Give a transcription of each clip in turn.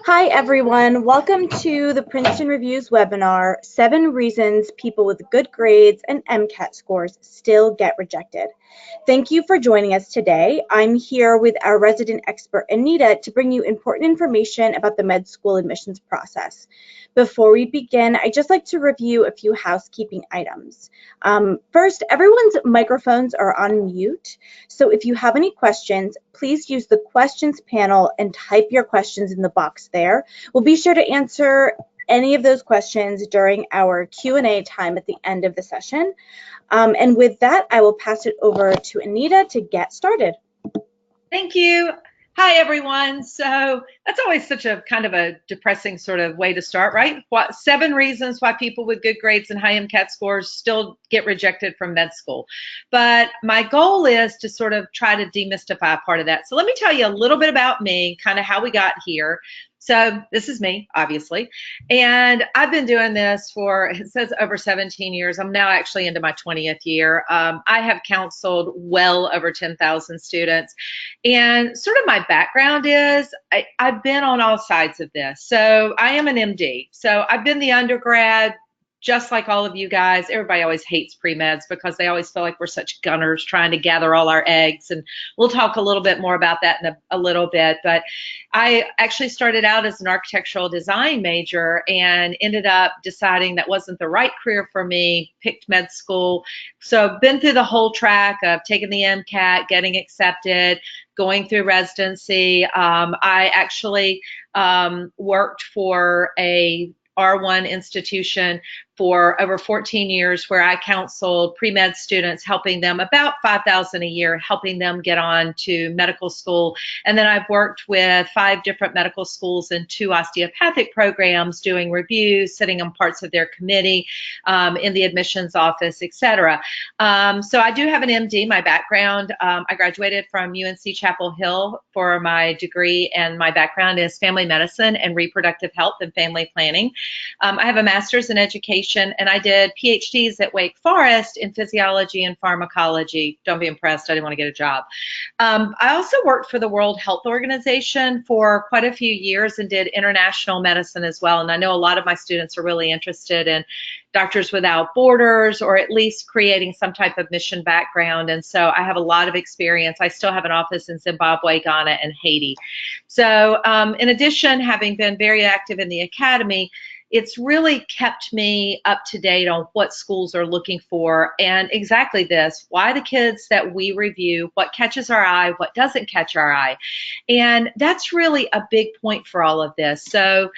Hi, everyone. Welcome to the Princeton Review's webinar, 7 Reasons People with Good Grades and MCAT Scores Still Get Rejected. Thank you for joining us today. I'm here with our resident expert, Anita, to bring you important information about the med school admissions process. Before we begin, I'd just like to review a few housekeeping items. First, everyone's microphones are on mute, so if you have any questions, please use the questions panel and type your questions in the box there. We'll be sure to answer any of those questions during our Q&A time at the end of the session. And with that, I will pass it over to Anita to get started. Thank you. Hi, everyone. So that's always such a kind of a depressing sort of way to start, right? 7 reasons why people with good grades and high MCAT scores still get rejected from med school. But my goal is to sort of try to demystify part of that. So let me tell you a little bit about me, kind of how we got here. So this is me, obviously, and I've been doing this for, it says over 17 years. I'm now actually into my 20th year. I have counseled well over 10,000 students, and sort of my background is I've been on all sides of this. So I am an MD. So I've been the undergrad, just like all of you guys. Everybody always hates pre-meds because they always feel like we're such gunners trying to gather all our eggs. And we'll talk a little bit more about that in a little bit. But I actually started out as an architectural design major and ended up deciding that wasn't the right career for me, picked med school. So I've been through the whole track of taking the MCAT, getting accepted, going through residency. I actually worked for a R1 institution for over 14 years where I counseled pre-med students, helping them about $5,000 a year, helping them get on to medical school. And then I've worked with 5 different medical schools and 2 osteopathic programs, doing reviews, sitting on parts of their committee, in the admissions office, etc. So I do have an MD, my background. I graduated from UNC Chapel Hill for my degree, and my background is family medicine and reproductive health and family planning. I have a master's in education, and I did PhDs at Wake Forest in physiology and pharmacology. Don't be impressed, I didn't want to get a job. I also worked for the World Health Organization for quite a few years and did international medicine as well. And I know a lot of my students are really interested in Doctors Without Borders, or at least creating some type of mission background. And so I have a lot of experience. I still have an office in Zimbabwe, Ghana, and Haiti. So in addition, having been very active in the academy, it's really kept me up to date on what schools are looking for, and exactly this: why the kids that we review, what catches our eye, what doesn't catch our eye. And that's really a big point for all of this. So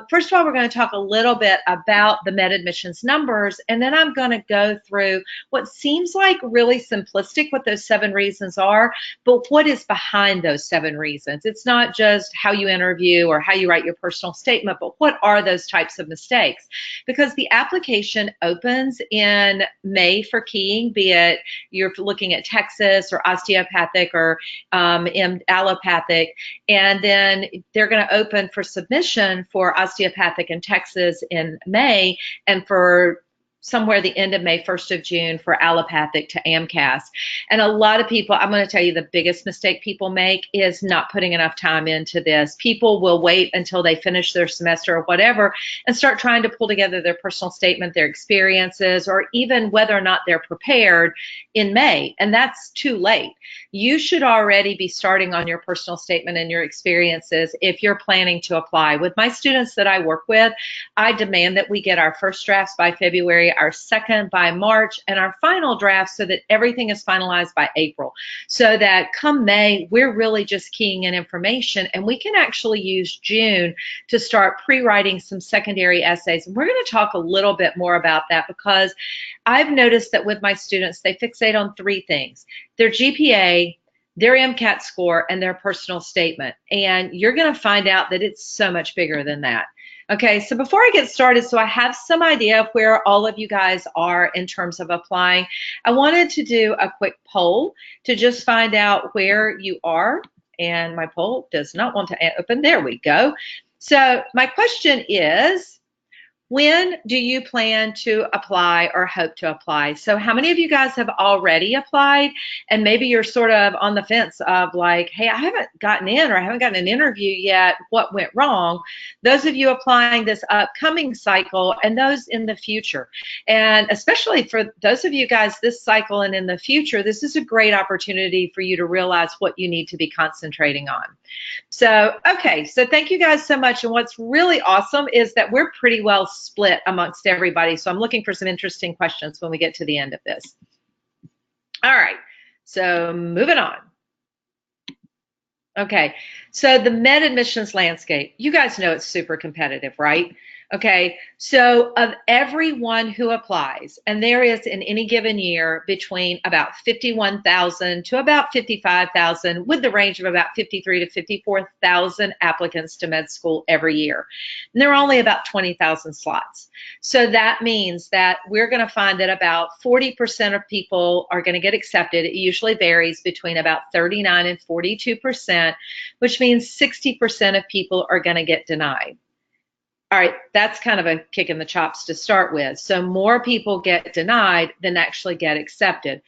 first of all, we're going to talk a little bit about the med admissions numbers, and then I'm going to go through what seems like really simplistic, what those 7 reasons are, but what is behind those 7 reasons. It's not just how you interview or how you write your personal statement, but what are those types of mistakes, because the application opens in May for keying, be it you're looking at Texas or osteopathic or allopathic, and then they're going to open for submission for osteopathic in Texas in May, and for somewhere the end of May, 1st of June for allopathic to AMCAS. And a lot of people, I'm going to tell you the biggest mistake people make is not putting enough time into this. People will wait until they finish their semester or whatever and start trying to pull together their personal statement, their experiences, or even whether or not they're prepared in May. And that's too late. You should already be starting on your personal statement and your experiences if you're planning to apply. With my students that I work with, I demand that we get our first drafts by February, our second by March, and our final draft so that everything is finalized by April, so that come May, we're really just keying in information, and we can actually use June to start pre-writing some secondary essays. And we're going to talk a little bit more about that, because I've noticed that with my students, they fixate on 3 things: their GPA, their MCAT score, and their personal statement. And you're going to find out that it's so much bigger than that. Okay, so before I get started, so I have some idea of where all of you guys are in terms of applying, I wanted to do a quick poll to just find out where you are. And my poll does not want to open. There we go. So my question is, When do you plan to apply or hope to apply? So how many of you guys have already applied, and maybe you're sort of on the fence of like, hey, I haven't gotten in, or I haven't gotten an interview yet. What went wrong? Those of you applying this upcoming cycle and those in the future. And especially for those of you guys this cycle and in the future, this is a great opportunity for you to realize what you need to be concentrating on. So, okay, so thank you guys so much. And what's really awesome is that we're pretty well split amongst everybody. So I'm looking for some interesting questions when we get to the end of this. All right, so moving on. Okay, so the med admissions landscape, you guys know it's super competitive, right? Okay, so of everyone who applies, and there is in any given year between about 51,000 to about 55,000, with the range of about 53 to 54,000 applicants to med school every year. And there are only about 20,000 slots. So that means that we're going to find that about 40% of people are going to get accepted. It usually varies between about 39 and 42%, which means 60% of people are going to get denied. All right, that's kind of a kick in the chops to start with. So more people get denied than actually get accepted.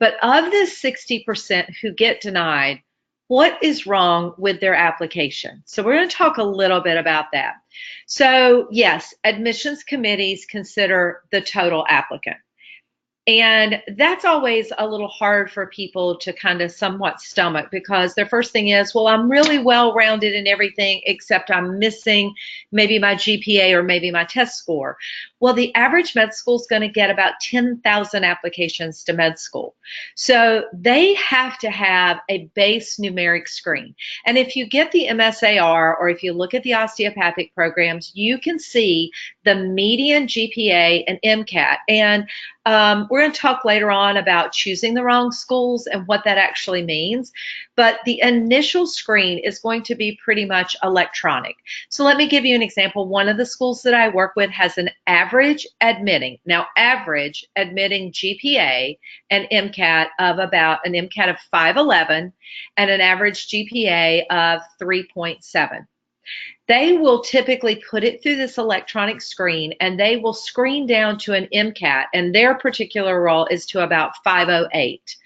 But of the 60% who get denied, what is wrong with their application? So we're going to talk a little bit about that. So yes, admissions committees consider the total applicant. And that's always a little hard for people to kind of somewhat stomach, because their first thing is, well, I'm really well-rounded in everything except I'm missing maybe my GPA or maybe my test score. Well, the average med school is going to get about 10,000 applications to med school. So they have to have a base numeric screen. And if you get the MSAR, or if you look at the osteopathic programs, you can see the median GPA and MCAT. And we're going to talk later on about choosing the wrong schools and what that actually means. But the initial screen is going to be pretty much electronic. So let me give you an example. One of the schools that I work with has an average admitting GPA and MCAT of about an MCAT of 511 and an average GPA of 3.7. They will typically put it through this electronic screen, and they will screen down to an MCAT, and their particular role is to about 508.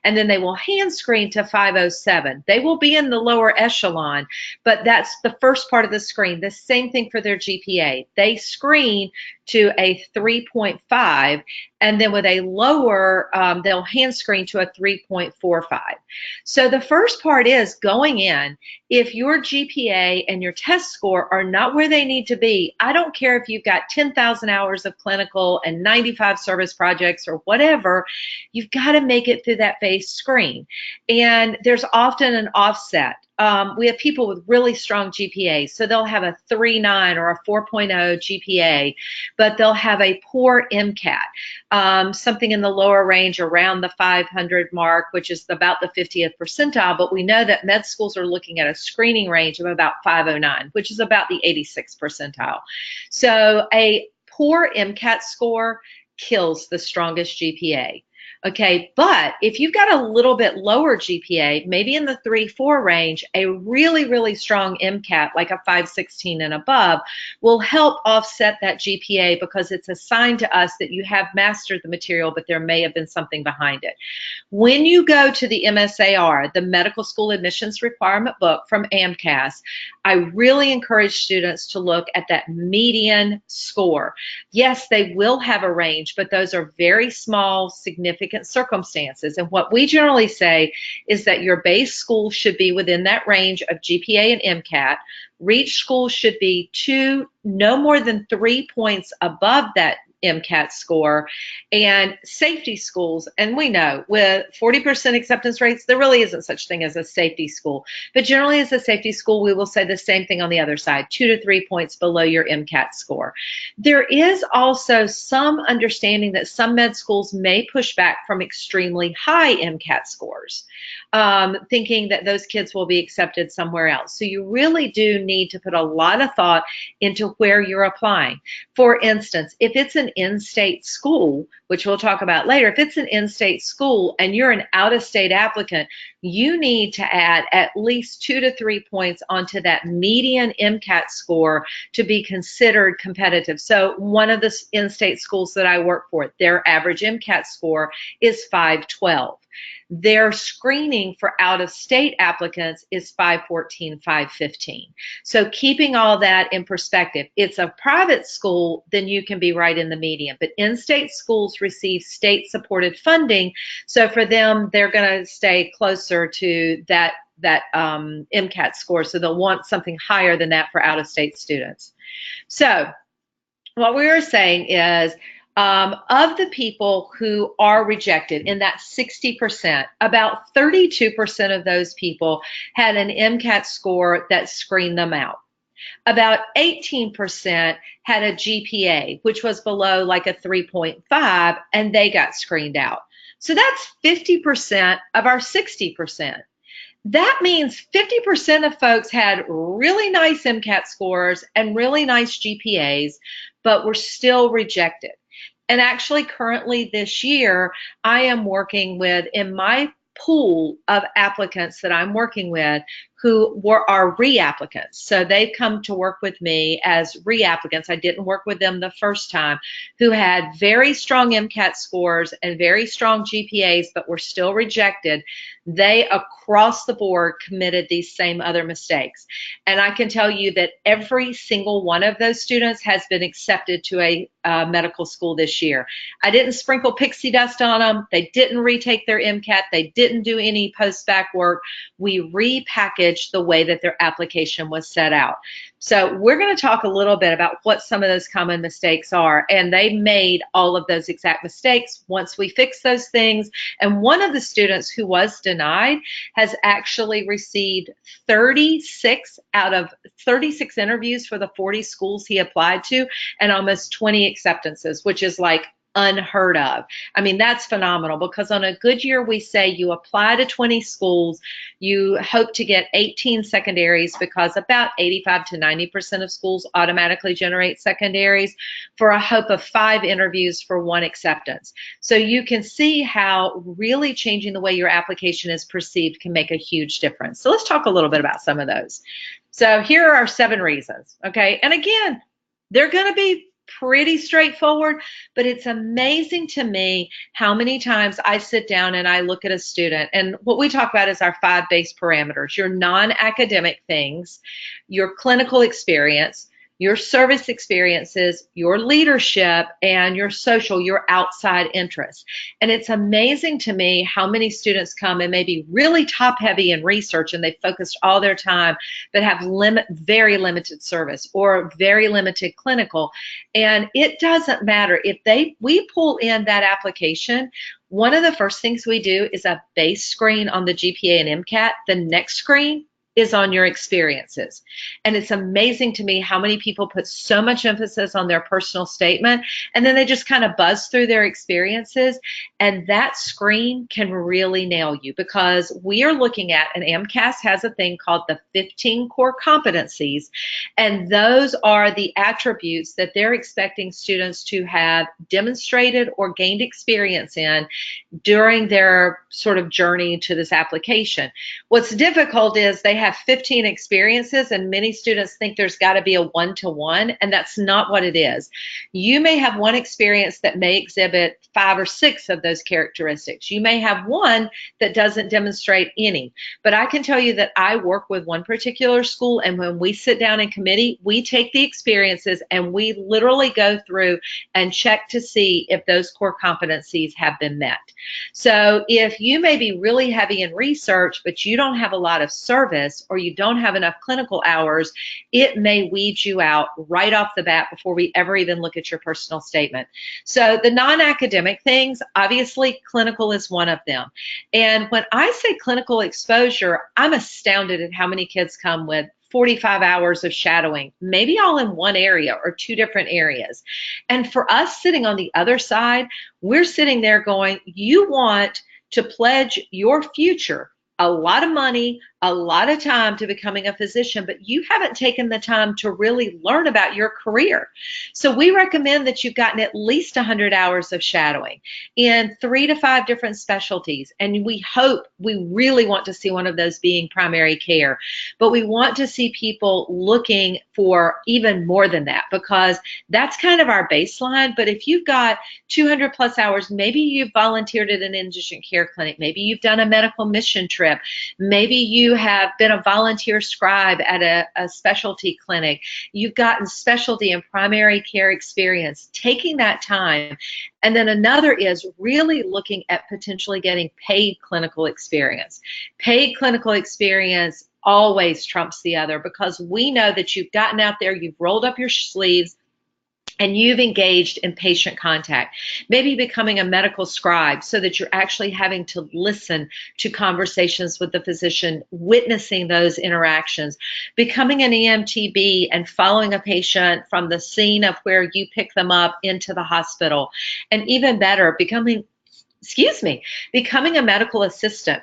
And then they will hand screen to 507. They will be in the lower echelon, but that's the first part of the screen. The same thing for their GPA. They screen to a 3.5, and then with a lower, they'll hand screen to a 3.45. So the first part is going in. If your GPA and your test score are not where they need to be, I don't care if you've got 10,000 hours of clinical and 95 service projects or whatever, you've got to make it through that base screen. And there's often an offset. We have people with really strong GPAs, so they'll have a 3.9 or a 4.0 GPA, but they'll have a poor MCAT, something in the lower range around the 500 mark, which is about the 50th percentile, but we know that med schools are looking at a screening range of about 509, which is about the 86th percentile. So a poor MCAT score kills the strongest GPA. Okay, but if you've got a little bit lower GPA, maybe in the 3.4 range, a really, really strong MCAT, like a 516 and above, will help offset that GPA, because it's a sign to us that you have mastered the material, but there may have been something behind it. When you go to the MSAR, the Medical School Admissions Requirement Book from AMCAS, I really encourage students to look at that median score. Yes, they will have a range, but those are very small, significant circumstances. And what we generally say is that your base school should be within that range of GPA and MCAT. Reach school should be no more than 3 points above that MCAT score, and safety schools, and we know with 40% acceptance rates, there really isn't such thing as a safety school, but generally as a safety school, we will say the same thing on the other side, 2 to 3 points below your MCAT score. There is also some understanding that some med schools may push back from extremely high MCAT scores, thinking that those kids will be accepted somewhere else. So you really do need to put a lot of thought into where you're applying. For instance, if it's an in-state school, which we'll talk about later, if it's an in-state school and you're an out-of-state applicant, you need to add at least 2 to 3 points onto that median MCAT score to be considered competitive. So one of the in-state schools that I work for, their average MCAT score is 512. Their screening for out-of-state applicants is 514, 515. So keeping all that in perspective, it's a private school, then you can be right in the median. But in-state schools receive state-supported funding, so for them, they're going to stay closer to that MCAT score, so they'll want something higher than that for out-of-state students. So what we were saying is, of the people who are rejected, in that 60%, about 32% of those people had an MCAT score that screened them out. About 18% had a GPA, which was below like a 3.5, and they got screened out. So that's 50% of our 60%. That means 50% of folks had really nice MCAT scores and really nice GPAs, but were still rejected. And actually, currently this year, I am working with, in my pool of applicants that I'm working with, who are reapplicants. So they've come to work with me as reapplicants. I didn't work with them the first time, who had very strong MCAT scores and very strong GPAs, but were still rejected. They, across the board, committed these same other mistakes. And I can tell you that every single one of those students has been accepted to a medical school this year. I didn't sprinkle pixie dust on them. They didn't retake their MCAT. They didn't do any post-bac work. We repackaged the way that their application was set out. So we're going to talk a little bit about what some of those common mistakes are, and they made all of those exact mistakes once we fixed those things. And one of the students who was denied has actually received 36 out of 36 interviews for the 40 schools he applied to, and almost 20 acceptances, which is like unheard of. I mean, that's phenomenal, because on a good year, we say you apply to 20 schools, you hope to get 18 secondaries, because about 85 to 90% of schools automatically generate secondaries, for a hope of 5 interviews for 1 acceptance. So you can see how really changing the way your application is perceived can make a huge difference. So let's talk a little bit about some of those. So here are 7 reasons, okay? And again, they're going to be pretty straightforward, but it's amazing to me how many times I sit down and I look at a student, and what we talk about is our 5 base parameters: your non-academic things, your clinical experience, your service experiences, your leadership, and your social, your outside interests. And it's amazing to me how many students come and may be really top heavy in research, and they focused all their time, but have very limited service or very limited clinical. And it doesn't matter if we pull in that application. One of the first things we do is a base screen on the GPA and MCAT. The next screen is on your experiences. And it's amazing to me how many people put so much emphasis on their personal statement, and then they just kind of buzz through their experiences. And that screen can really nail you, because we are looking at, and AMCAS has a thing called the 15 core competencies. And those are the attributes that they're expecting students to have demonstrated or gained experience in during their sort of journey to this application. What's difficult is they have 15 experiences, and many students think there's got to be a one-to-one, and that's not what it is. You may have one experience that may exhibit 5 or 6 of those characteristics. You may have one that doesn't demonstrate any. But I can tell you that I work with one particular school, and when we sit down in committee, we take the experiences and we literally go through and check to see if those core competencies have been met. So if you may be really heavy in research, but you don't have a lot of service, or you don't have enough clinical hours, it may weed you out right off the bat before we ever even look at your personal statement. So the non-academic things, obviously clinical is one of them. And when I say clinical exposure, I'm astounded at how many kids come with 45 hours of shadowing, maybe all in one area or 2 different areas. And for us sitting on the other side, we're sitting there going, you want to pledge your future a lot of money, a lot of time to becoming a physician, but you haven't taken the time to really learn about your career. So we recommend that you've gotten at least 100 hours of shadowing in 3 to 5 different specialties. And we really want to see one of those being primary care, but we want to see people looking for even more than that, because that's kind of our baseline. But if you've got 200 plus hours, maybe you've volunteered at an indigent care clinic, maybe you've done a medical mission trip, maybe you have been a volunteer scribe at a specialty clinic, you've gotten specialty and primary care experience, taking that time. And then another is really looking at potentially getting paid clinical experience. Paid clinical experience always trumps the other, because we know that you've gotten out there, you've rolled up your sleeves, and you've engaged in patient contact, maybe becoming a medical scribe so that you're actually having to listen to conversations with the physician, witnessing those interactions, becoming an EMTB and following a patient from the scene of where you pick them up into the hospital, and even better, becoming a medical assistant,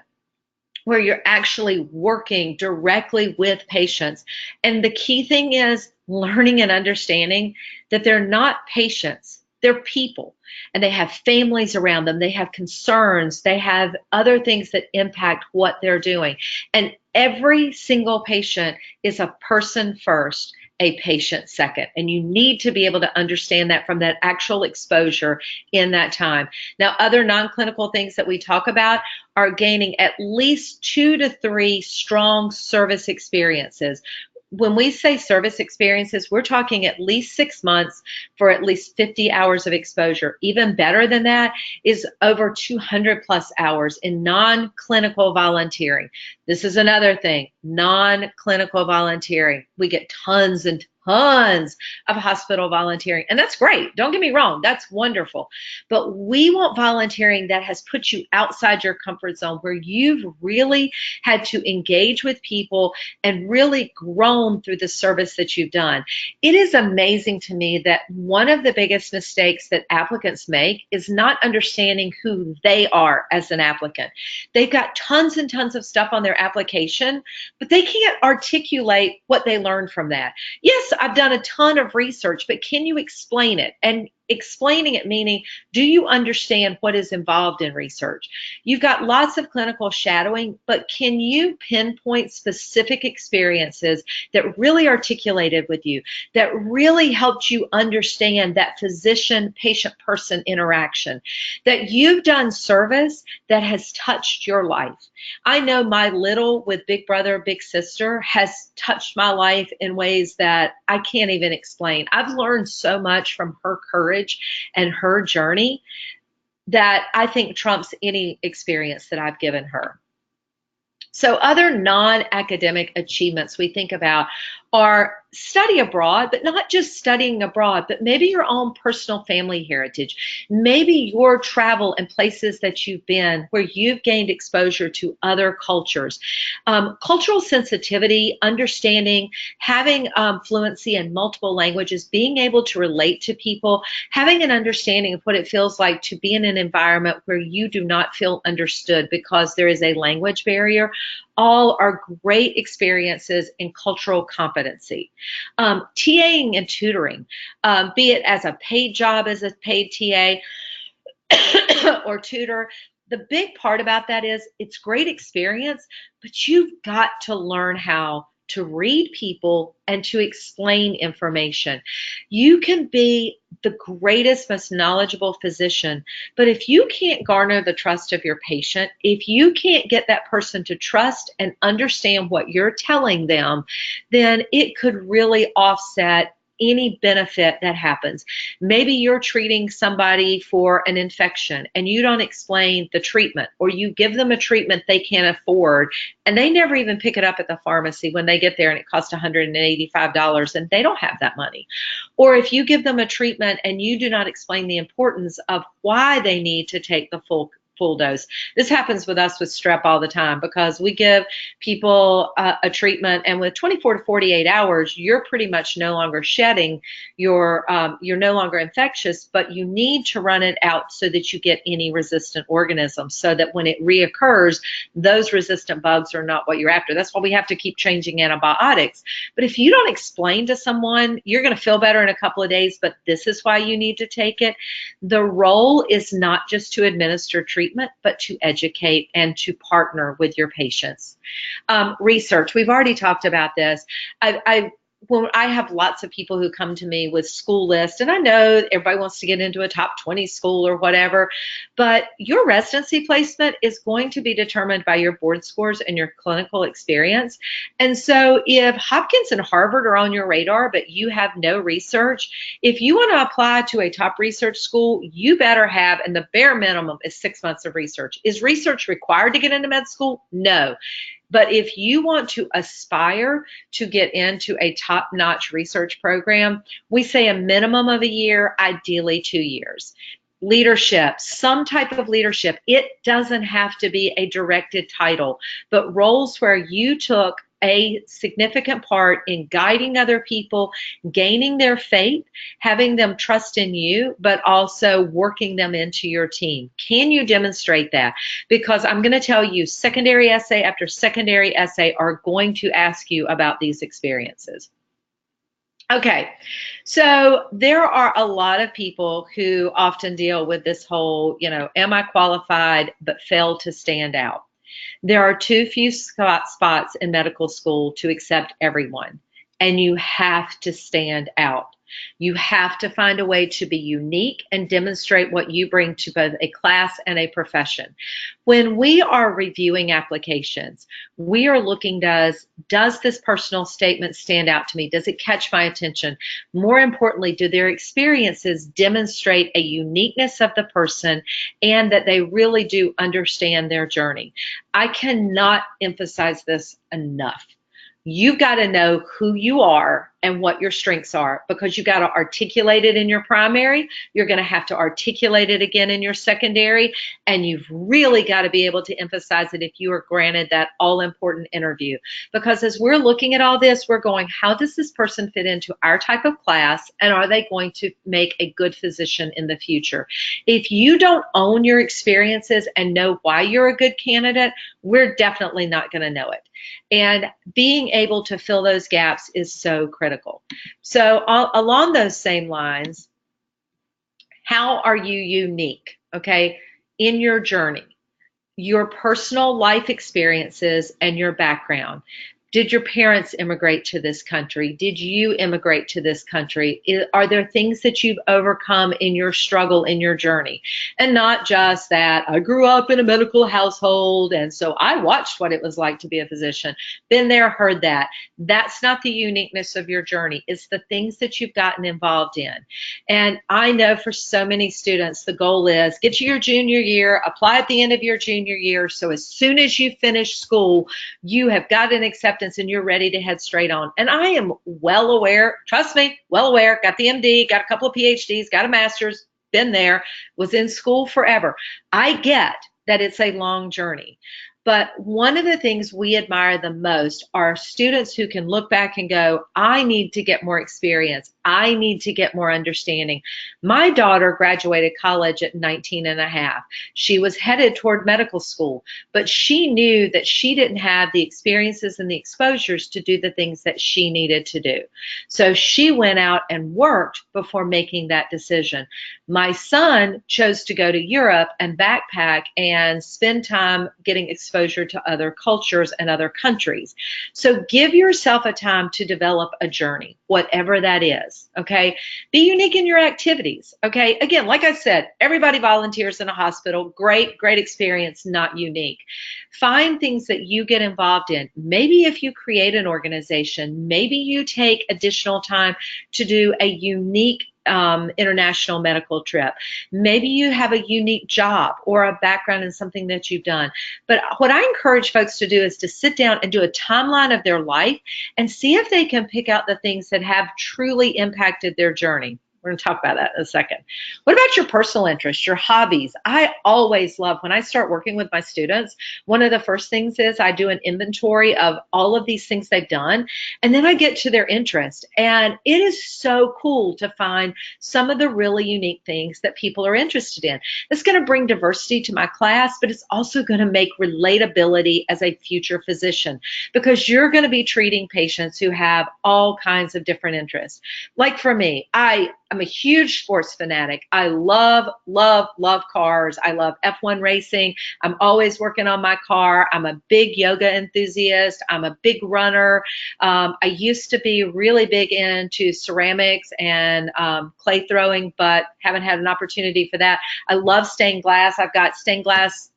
where you're actually working directly with patients. And the key thing is learning and understanding that they're not patients, they're people, and they have families around them, they have concerns, they have other things that impact what they're doing. And every single patient is a person first, a patient second. And you need to be able to understand that from that actual exposure in that time. Now, other non-clinical things that we talk about are gaining at least 2 to 3 strong service experiences. When we say service experiences, we're talking at least 6 months for at least 50 hours of exposure. Even better than that is over 200 plus hours in non-clinical volunteering. This is another thing, non-clinical volunteering. We get tons and tons of hospital volunteering, and that's great. Don't get me wrong, that's wonderful. But we want volunteering that has put you outside your comfort zone, where you've really had to engage with people and really grown through the service that you've done. It is amazing to me that one of the biggest mistakes that applicants make is not understanding who they are as an applicant. They've got tons and tons of stuff on their application, but they can't articulate what they learned from that. Yes, I've done a ton of research, but can you explain it? And explaining it meaning, do you understand what is involved in research? You've got lots of clinical shadowing, but can you pinpoint specific experiences that really articulated with you, that really helped you understand that physician-patient-person interaction, that you've done service that has touched your life? I know my little with Big Brother, Big Sister has touched my life in ways that I can't even explain. I've learned so much from her courage and her journey that I think trumps any experience that I've given her. So other non-academic achievements we think about are study abroad, but not just studying abroad, but maybe your own personal family heritage, maybe your travel and places that you've been where you've gained exposure to other cultures. Cultural sensitivity, understanding, having fluency in multiple languages, being able to relate to people, having an understanding of what it feels like to be in an environment where you do not feel understood because there is a language barrier, all are great experiences in cultural competency. TAing and tutoring, be it as a paid job as a paid TA or tutor, the big part about that is it's great experience, but you've got to learn how to read people and to explain information. You can be the greatest, most knowledgeable physician, but if you can't garner the trust of your patient, if you can't get that person to trust and understand what you're telling them, then it could really offset any benefit that happens. Maybe you're treating somebody for an infection and you don't explain the treatment, or you give them a treatment they can't afford and they never even pick it up at the pharmacy when they get there and it costs $185 and they don't have that money. Or if you give them a treatment and you do not explain the importance of why they need to take the full full dose. This happens with us with strep all the time because we give people a treatment, and with 24 to 48 hours, you're pretty much no longer shedding. You're no longer infectious, but you need to run it out so that you get any resistant organisms, so that when it reoccurs, those resistant bugs are not what you're after. That's why we have to keep changing antibiotics. But if you don't explain to someone, you're going to feel better in a couple of days, but this is why you need to take it. The role is not just to administer treatment, but to educate and to partner with your patients. Research, we've already talked about this. When I have lots of people who come to me with school lists, and I know everybody wants to get into a top 20 school or whatever, but your residency placement is going to be determined by your board scores and your clinical experience. And so if Hopkins and Harvard are on your radar, but you have no research, if you want to apply to a top research school, you better have, and the bare minimum is 6 months of research. Is research required to get into med school? No. But if you want to aspire to get into a top-notch research program, we say a minimum of a year, ideally 2 years. Leadership, some type of leadership. It doesn't have to be a directed title, but roles where you took a significant part in guiding other people, gaining their faith, having them trust in you, but also working them into your team. Can you demonstrate that? Because I'm going to tell you, secondary essay after secondary essay are going to ask you about these experiences. Okay, so there are a lot of people who often deal with this whole, am I qualified but fail to stand out? There are too few spots in medical school to accept everyone, and you have to stand out. You have to find a way to be unique and demonstrate what you bring to both a class and a profession. When we are reviewing applications, we are looking, does this personal statement stand out to me? Does it catch my attention? More importantly, do their experiences demonstrate a uniqueness of the person and that they really do understand their journey? I cannot emphasize this enough. You've got to know who you are and what your strengths are, because you've got to articulate it in your primary. You're going to have to articulate it again in your secondary, and you've really got to be able to emphasize it if you are granted that all-important interview. Because as we're looking at all this, we're going, how does this person fit into our type of class, and are they going to make a good physician in the future? If you don't own your experiences and know why you're a good candidate, we're definitely not going to know it. And being able to fill those gaps is so critical. So along those same lines, how are you unique, okay, in your journey, your personal life experiences and your background? Did your parents immigrate to this country? Did you immigrate to this country? Are there things that you've overcome in your struggle, in your journey? And not just that, I grew up in a medical household, and so I watched what it was like to be a physician. Been there, heard that. That's not the uniqueness of your journey. It's the things that you've gotten involved in. And I know for so many students, the goal is get to your junior year, apply at the end of your junior year, so as soon as you finish school, you have got an acceptance and you're ready to head straight on. And I am well aware, trust me, well aware, got the MD, got a couple of PhDs, got a master's, been there, was in school forever. I get that it's a long journey. But one of the things we admire the most are students who can look back and go, I need to get more experience. I need to get more understanding. My daughter graduated college at 19 and a half. She was headed toward medical school, but she knew that she didn't have the experiences and the exposures to do the things that she needed to do. So she went out and worked before making that decision. My son chose to go to Europe and backpack and spend time getting exposure to other cultures and other countries. So give yourself a time to develop a journey, whatever that is, okay? Be unique in your activities, okay? Again, like I said, everybody volunteers in a hospital. Great, great experience, not unique. Find things that you get involved in. Maybe if you create an organization, maybe you take additional time to do a unique international medical trip. Maybe you have a unique job or a background in something that you've done. But what I encourage folks to do is to sit down and do a timeline of their life and see if they can pick out the things that have truly impacted their journey. We're going to talk about that in a second. What about your personal interests, your hobbies? I always love when I start working with my students, one of the first things is I do an inventory of all of these things they've done, and then I get to their interest. And it is so cool to find some of the really unique things that people are interested in. It's going to bring diversity to my class, but it's also going to make relatability as a future physician, because you're going to be treating patients who have all kinds of different interests. Like for me, I'm a huge sports fanatic. I love, love, love cars. I love F1 racing. I'm always working on my car. I'm a big yoga enthusiast. I'm a big runner. I used to be really big into ceramics and clay throwing, but haven't had an opportunity for that. I love stained glass. I've got stained glass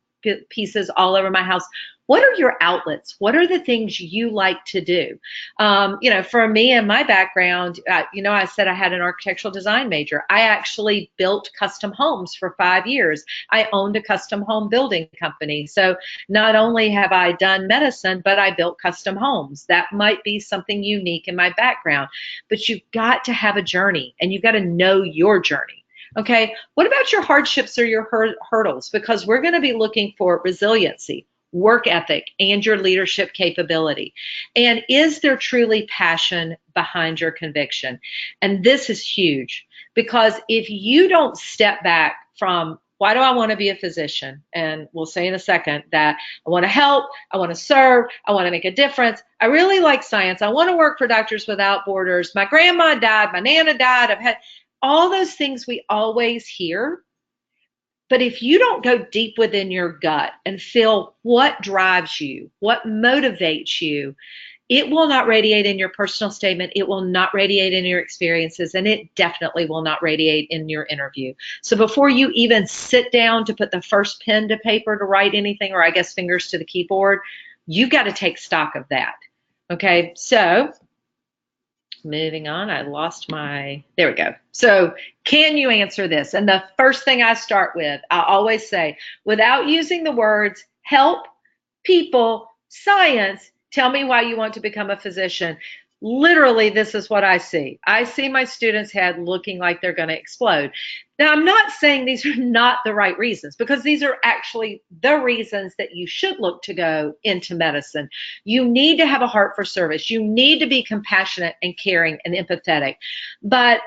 pieces all over my house. What are your outlets? What are the things you like to do? For me and my background, I said I had an architectural design major. I actually built custom homes for 5 years. I owned a custom home building company. So not only have I done medicine, but I built custom homes. That might be something unique in my background, but you've got to have a journey, and you've got to know your journey. Okay, what about your hardships or your hurdles? Because we're going to be looking for resiliency, work ethic, and your leadership capability. And is there truly passion behind your conviction? And this is huge, because if you don't step back from, why do I want to be a physician? And we'll say in a second that I want to help, I want to serve, I want to make a difference. I really like science. I want to work for Doctors Without Borders. My grandma died, my nana died. I've had all those things we always hear. But if you don't go deep within your gut and feel what drives you, what motivates you, it will not radiate in your personal statement. It will not radiate in your experiences, and it definitely will not radiate in your interview. So before you even sit down to put the first pen to paper to write anything, or I guess fingers to the keyboard, you've got to take stock of that. Okay, so moving on, there we go. So can you answer this? And the first thing I start with, I always say, without using the words help, people, science, tell me why you want to become a physician. Literally, this is what I see. I see my students' head looking like they're going to explode. Now, I'm not saying these are not the right reasons, because these are actually the reasons that you should look to go into medicine. You need to have a heart for service. You need to be compassionate and caring and empathetic. But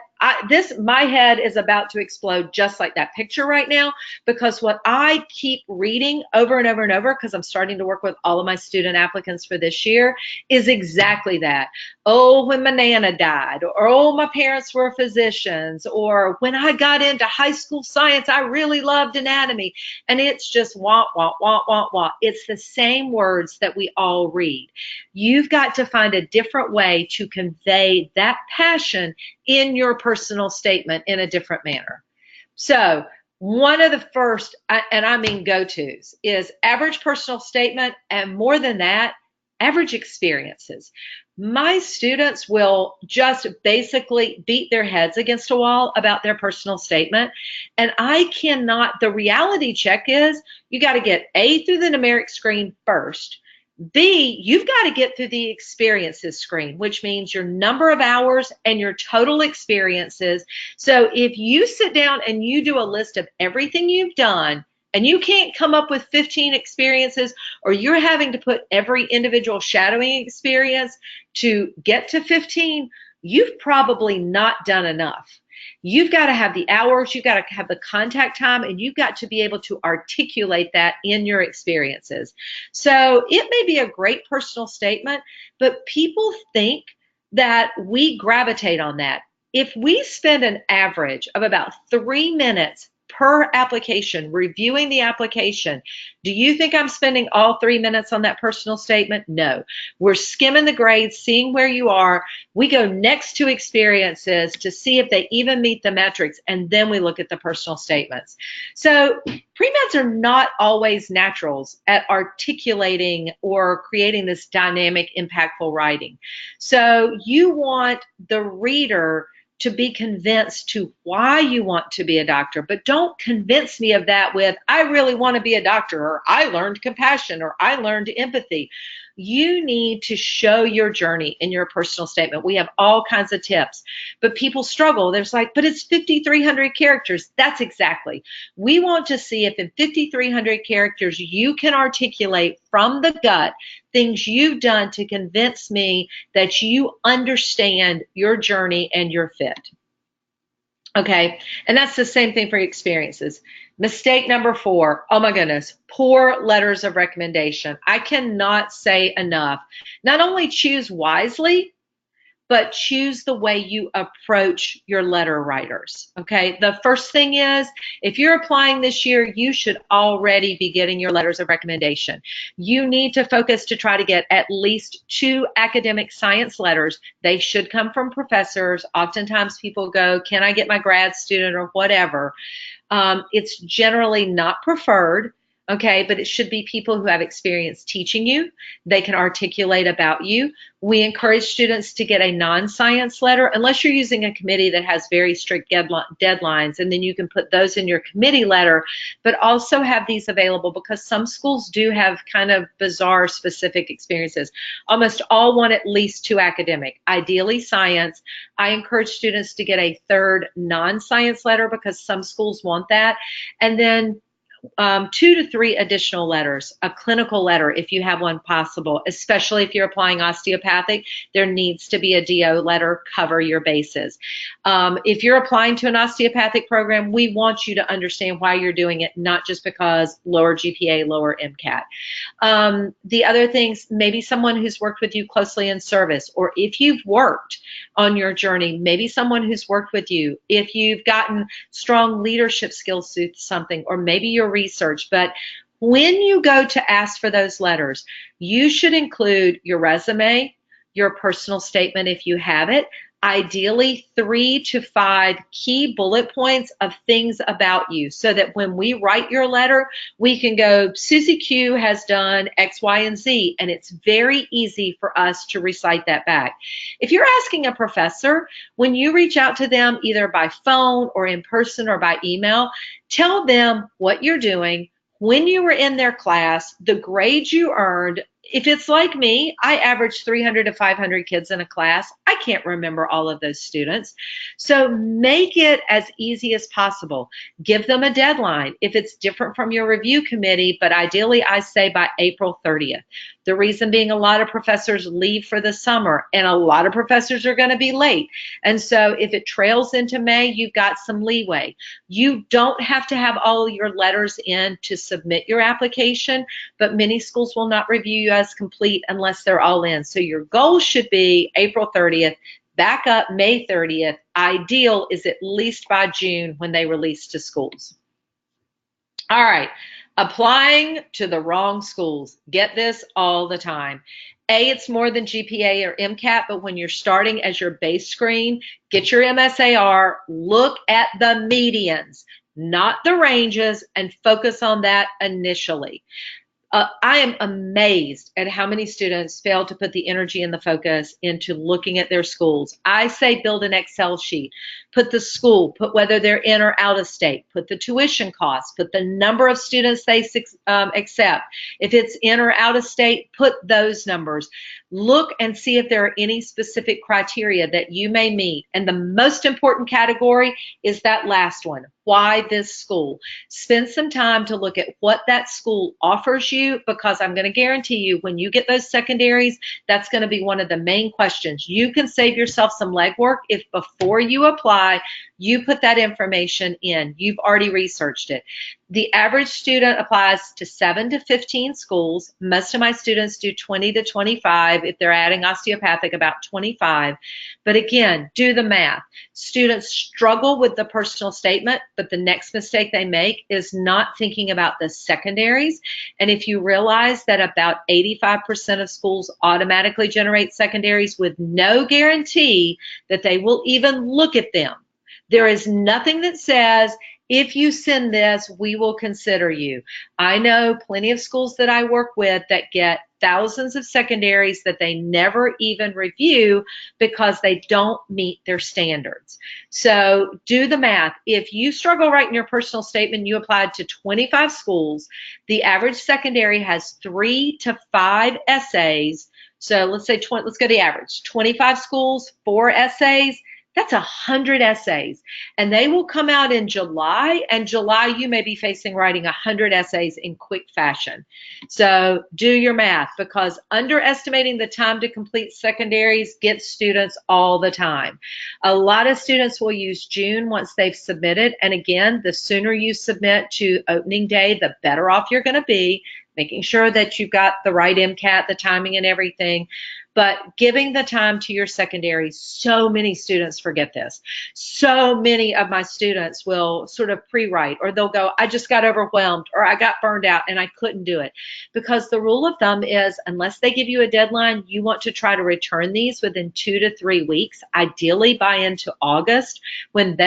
my head is about to explode just like that picture right now, because what I keep reading over and over and over, because I'm starting to work with all of my student applicants for this year, is exactly that. Oh, when my nana died, or oh, my parents were physicians, or when I got into high school science, I really loved anatomy. And it's just wah, wah, wah, wah, wah. It's the same words that we all read. You've got to find a different way to convey that passion in your personal statement in a different manner. So one of the first, and I mean go-tos, is average personal statement, and more than that, average experiences. My students will just basically beat their heads against a wall about their personal statement. And the reality check is you got to get A, through the numeric screen first. B, you've got to get through the experiences screen, which means your number of hours and your total experiences. So if you sit down and you do a list of everything you've done, and you can't come up with 15 experiences, or you're having to put every individual shadowing experience to get to 15, you've probably not done enough. You've got to have the hours, you've got to have the contact time, and you've got to be able to articulate that in your experiences. So it may be a great personal statement, but people think that we gravitate on that. If we spend an average of about 3 minutes per application reviewing the application, do you think I'm spending all 3 minutes on that personal statement? No. We're skimming the grades, seeing where you are. We go next to experiences to see if they even meet the metrics, and then we look at the personal statements. So pre-meds are not always naturals at articulating or creating this dynamic, impactful writing. So you want the reader to be convinced to why you want to be a doctor, but don't convince me of that with, I really want to be a doctor, or I learned compassion, or I learned empathy. You need to show your journey in your personal statement. We have all kinds of tips, but people struggle. There's like, but it's 5,300 characters. That's exactly. We want to see if in 5,300 characters you can articulate from the gut things you've done to convince me that you understand your journey and your fit. Okay, and that's the same thing for experiences. Mistake number 4, oh my goodness, poor letters of recommendation. I cannot say enough. Not only choose wisely, but choose the way you approach your letter writers. Okay, the first thing is, if you're applying this year, you should already be getting your letters of recommendation. You need to focus to try to get at least 2 academic science letters. They should come from professors. Oftentimes people go, can I get my grad student or whatever? It's generally not preferred. Okay, but it should be people who have experience teaching you. They can articulate about you. We encourage students to get a non-science letter, unless you're using a committee that has very strict deadlines, and then you can put those in your committee letter, but also have these available because some schools do have kind of bizarre specific experiences. Almost all want at least 2 academic, ideally science. I encourage students to get a 3rd non-science letter because some schools want that. And then 2 to 3 additional letters, a clinical letter if you have one possible, especially if you're applying osteopathic, there needs to be a DO letter, cover your bases. If you're applying to an osteopathic program, we want you to understand why you're doing it, not just because lower GPA, lower MCAT. The other things, maybe someone who's worked with you closely in service, or if you've worked on your journey, maybe someone who's worked with you, if you've gotten strong leadership skills through something, or maybe your research. But when you go to ask for those letters, you should include your resume, your personal statement if you have it, ideally 3 to 5 key bullet points of things about you, so that when we write your letter, we can go, Susie Q has done X, Y, and Z, and it's very easy for us to recite that back. If you're asking a professor, when you reach out to them either by phone or in person or by email, tell them what you're doing, when you were in their class, the grades you earned. If it's like me, I average 300 to 500 kids in a class. I can't remember all of those students. So make it as easy as possible. Give them a deadline if it's different from your review committee, but ideally I say by April 30th. The reason being, a lot of professors leave for the summer and a lot of professors are going to be late. And so if it trails into May, you've got some leeway. You don't have to have all your letters in to submit your application, but many schools will not review you as complete unless they're all in. So your goal should be April 30th, back up May 30th. Ideal is at least by June when they release to schools. All right, applying to the wrong schools. Get this all the time. It's more than GPA or MCAT, but when you're starting as your base screen, get your MSAR, look at the medians, not the ranges, and focus on that initially. I am amazed at how many students fail to put the energy and the focus into looking at their schools. I say build an Excel sheet. Put the school, put whether they're in or out of state, put the tuition costs, put the number of students they accept. If it's in or out of state, put those numbers. Look and see if there are any specific criteria that you may meet. And the most important category is that last one. Why this school? Spend some time to look at what that school offers you, because I'm going to guarantee you when you get those secondaries, that's going to be one of the main questions. You can save yourself some legwork if before you apply, you put that information in. You've already researched it. The average student applies to 7 to 15 schools. Most of my students do 20 to 25. If they're adding osteopathic, about 25. But again, do the math. Students struggle with the personal statement, but the next mistake they make is not thinking about the secondaries. And if you realize that about 85% of schools automatically generate secondaries with no guarantee that they will even look at them, there is nothing that says If you send this, we will consider you. I know plenty of schools that I work with that get thousands of secondaries that they never even review because they don't meet their standards. So do the math. If you struggle writing your personal statement, you applied to 25 schools, the average secondary has 3 to 5 essays. So let's say let's go to the average. 25 schools, 4 essays. That's 100 essays. And they will come out in July. And July, you may be facing writing 100 essays in quick fashion. So do your math, because underestimating the time to complete secondaries gets students all the time. A lot of students will use June once they've submitted. And again, the sooner you submit to opening day, the better off you're going to be, making sure that you've got the right MCAT, the timing and everything. But giving the time to your secondary, so many students forget this. So many of my students will sort of pre-write, or they'll go, I just got overwhelmed, or I got burned out and I couldn't do it. Because the rule of thumb is, unless they give you a deadline, you want to try to return these within 2 to 3 weeks, ideally by into August, when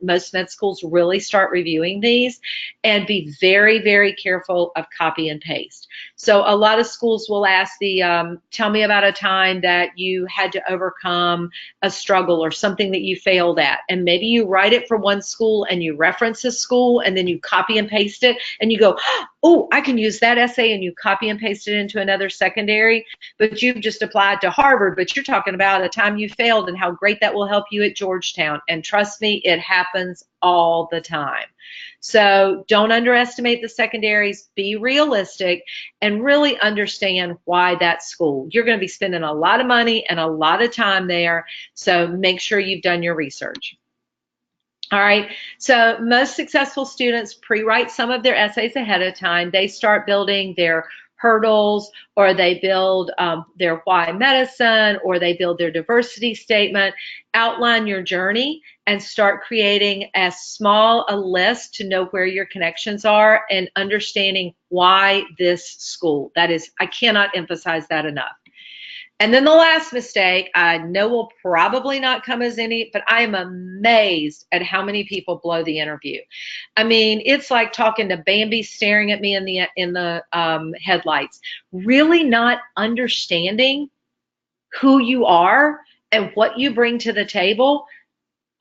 most med schools really start reviewing these, and be very, very careful of copy and paste. So a lot of schools will ask tell me about a time that you had to overcome a struggle or something that you failed at. And maybe you write it for one school and you reference a school and then you copy and paste it and you go, oh, I can use that essay, and you copy and paste it into another secondary, but you've just applied to Harvard, but you're talking about a time you failed and how great that will help you at Georgetown. And trust me, it happens all the time. So don't underestimate the secondaries, be realistic, and really understand why that school. You're going to be spending a lot of money and a lot of time there, so make sure you've done your research. All right, so most successful students pre-write some of their essays ahead of time. They start building their hurdles, or they build their why medicine, or they build their diversity statement. Outline your journey and start creating as small a list to know where your connections are and understanding why this school. That is, I cannot emphasize that enough. And then the last mistake, I know will probably not come as any, but I am amazed at how many people blow the interview. I mean, it's like talking to Bambi staring at me in the headlights. Really not understanding who you are and what you bring to the table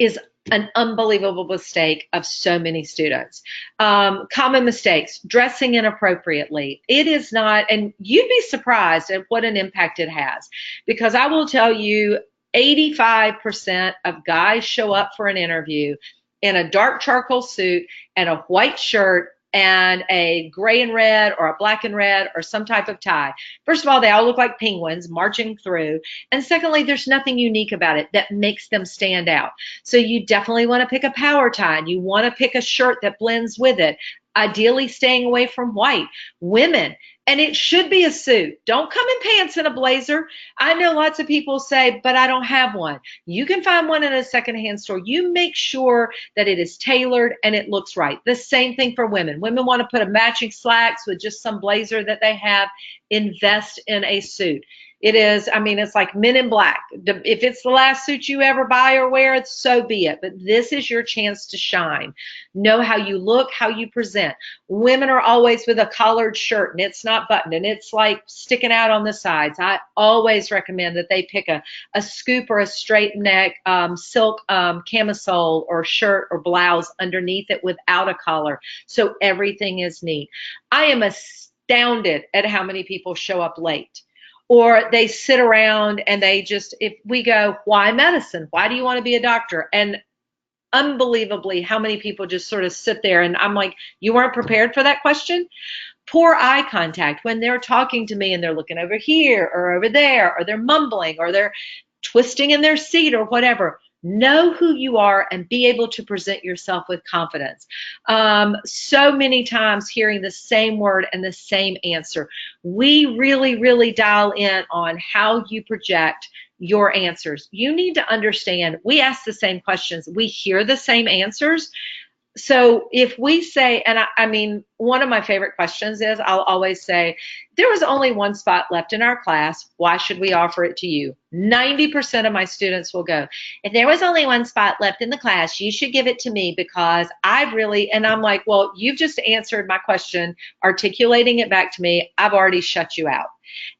is an unbelievable mistake of so many students. Common mistakes: dressing inappropriately. It is not, and you'd be surprised at what an impact it has, because I will tell you, 85% of guys show up for an interview in a dark charcoal suit and a white shirt and a gray and red or a black and red or some type of tie. First of all, they all look like penguins marching through. And secondly, there's nothing unique about it that makes them stand out. So you definitely want to pick a power tie, and you want to pick a shirt that blends with it, ideally staying away from white. Women, and it should be a suit. Don't come in pants and a blazer. I know lots of people say, but I don't have one. You can find one in a secondhand store. You make sure that it is tailored and it looks right. The same thing for women. Women want to put a matching slacks with just some blazer that they have. Invest in a suit. It is, I mean, it's like Men in Black. If it's the last suit you ever buy or wear, so be it. But this is your chance to shine. Know how you look, how you present. Women are always with a collared shirt and it's not buttoned and it's like sticking out on the sides. I always recommend that they pick a scoop or a straight neck silk camisole or shirt or blouse underneath it without a collar, so everything is neat. I am astounded at how many people show up late. Or they sit around and they just, if we go, why medicine? Why do you want to be a doctor? And unbelievably, how many people just sort of sit there, and I'm like, you weren't prepared for that question? Poor eye contact when they're talking to me and they're looking over here or over there, or they're mumbling or they're twisting in their seat or whatever. Know who you are and be able to present yourself with confidence. So many times hearing the same word and the same answer. We really, really dial in on how you project your answers. You need to understand, we ask the same questions. We hear the same answers. So if we say, and I mean, one of my favorite questions is I'll always say, there was only one spot left in our class. Why should we offer it to you? 90% of my students will go, if there was only one spot left in the class, you should give it to me because I've really, and I'm like, well, you've just answered my question, articulating it back to me. I've already shut you out.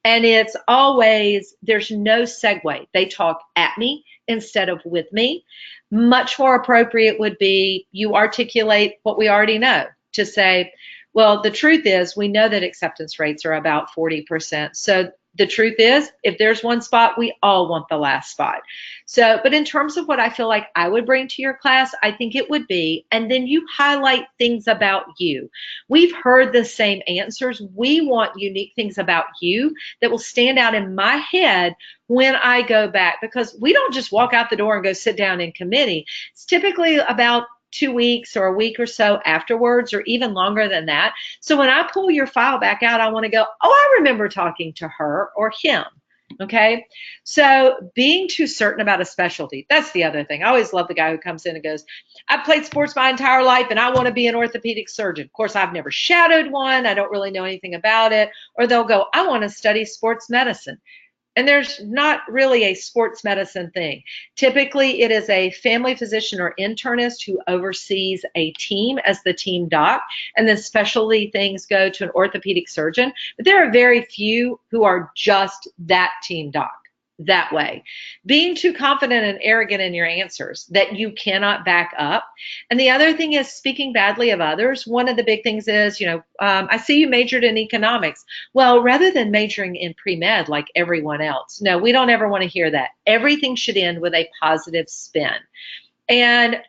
And it's always, there's no segue. They talk at me instead of with me. Much more appropriate would be you articulate what we already know to say, well, the truth is we know that acceptance rates are about 40%. So the truth is, if there's one spot, we all want the last spot. So, but in terms of what I feel like I would bring to your class, I think it would be, and then you highlight things about you. We've heard the same answers. We want unique things about you that will stand out in my head when I go back, because we don't just walk out the door and go sit down in committee. It's typically about 2 weeks or a week or so afterwards, or even longer than that. So when I pull your file back out, I want to go, oh, I remember talking to her or him. Okay. So being too certain about a specialty, that's the other thing. I always love the guy who comes in and goes, I've played sports my entire life and I want to be an orthopedic surgeon. Of course, I've never shadowed one. I don't really know anything about it. Or they'll go, I want to study sports medicine. And there's not really a sports medicine thing. Typically, it is a family physician or internist who oversees a team as the team doc, and then specialty things go to an orthopedic surgeon. But there are very few who are just that team doc that way. Being too confident and arrogant in your answers that you cannot back up. And the other thing is speaking badly of others. One of the big things is, I see you majored in economics. Well, rather than majoring in pre-med like everyone else, no, we don't ever want to hear that. Everything should end with a positive spin. And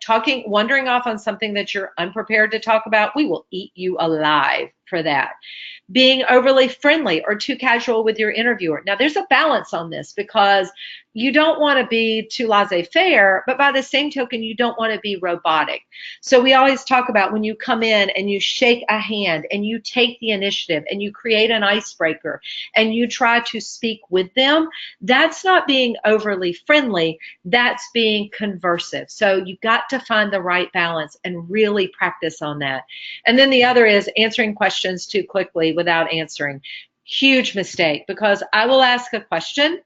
wandering off on something that you're unprepared to talk about, we will eat you alive for that. Being overly friendly or too casual with your interviewer. Now, there's a balance on this because you don't want to be too laissez-faire, but by the same token, you don't want to be robotic. So we always talk about when you come in and you shake a hand and you take the initiative and you create an icebreaker and you try to speak with them, that's not being overly friendly, that's being conversive. So you've got to find the right balance and really practice on that. And then the other is answering questions too quickly without answering. Huge mistake, because I will ask a question